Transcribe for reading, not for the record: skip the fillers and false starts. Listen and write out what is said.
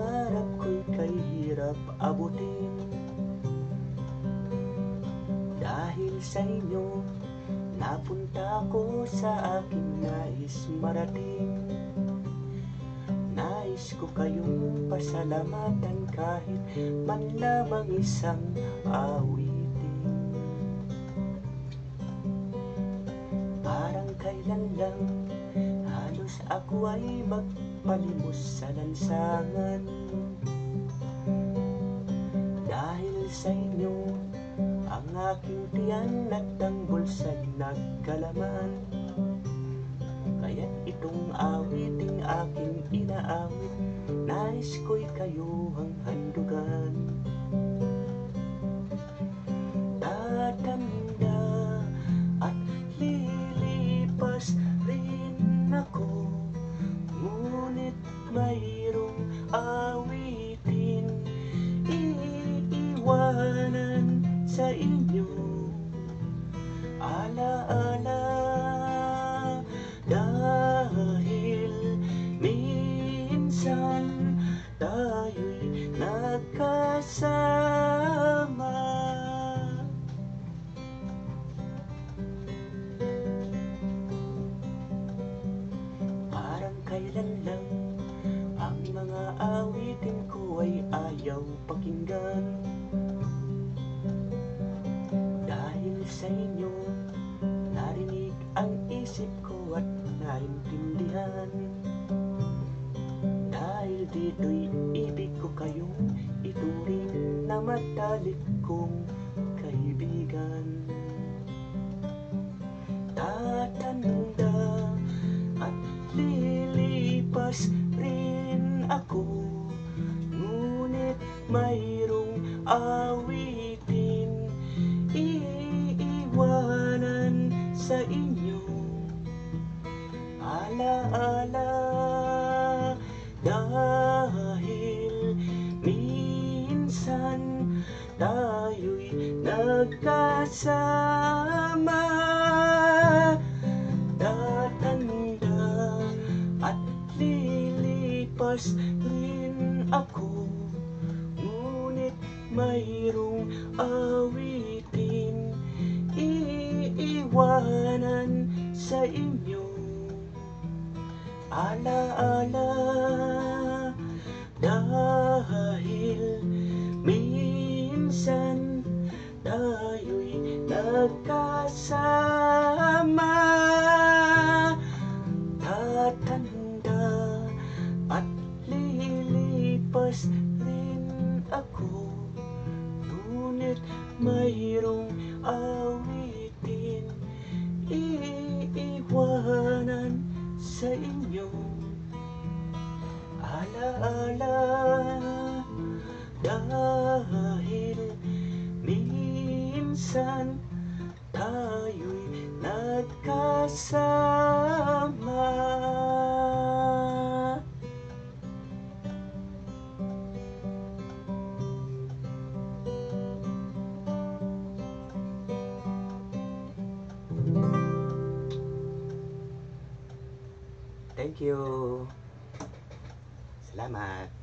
pangarap ko'y kahirap abutin. Dahil sa inyo, napunta ko sa aking nais marating. Nais ko kayong pasalamatan kahit man lamang isang awitin. Parang kailan lang halos ako ay magpalimos sa lansangan. Dahil sa inyo, ang aking tiyan at ang bulsa'y nagkalaman. Kaya't itong awiting aking inaawit, nais ko'y kayo ang handugan. Tatanda at lilipas rin ako, ngunit mayroong awitin iiwanan sa inyo. Alaala, dahil minsan tayo'y nagkasama. Parang kailan lang ang mga awitin ko ay ayaw pakinggan. Dahil sa inyo, narinig ang isip ko at naintindihan. Dahil dito'y ibig ko kayong ituring na matalik kong kaibigan. Tatanda at lilipas rin ako, ngunit mayroong awitin iiwanan sa inyo. Alaala, dahil minsan tayo'y nagkasama. Tatanda at lilipas rin ako, ngunit mayroong awitin iiwanan sa inyo. Alaala, dahil minsan tayo'y nagkasama. Tatanda at lilipas rin ako, ngunit mayroong awitin iiwanan sa inyo. Alaala, dahil minsan tayo'y nagkasama. Thank you. Salamat.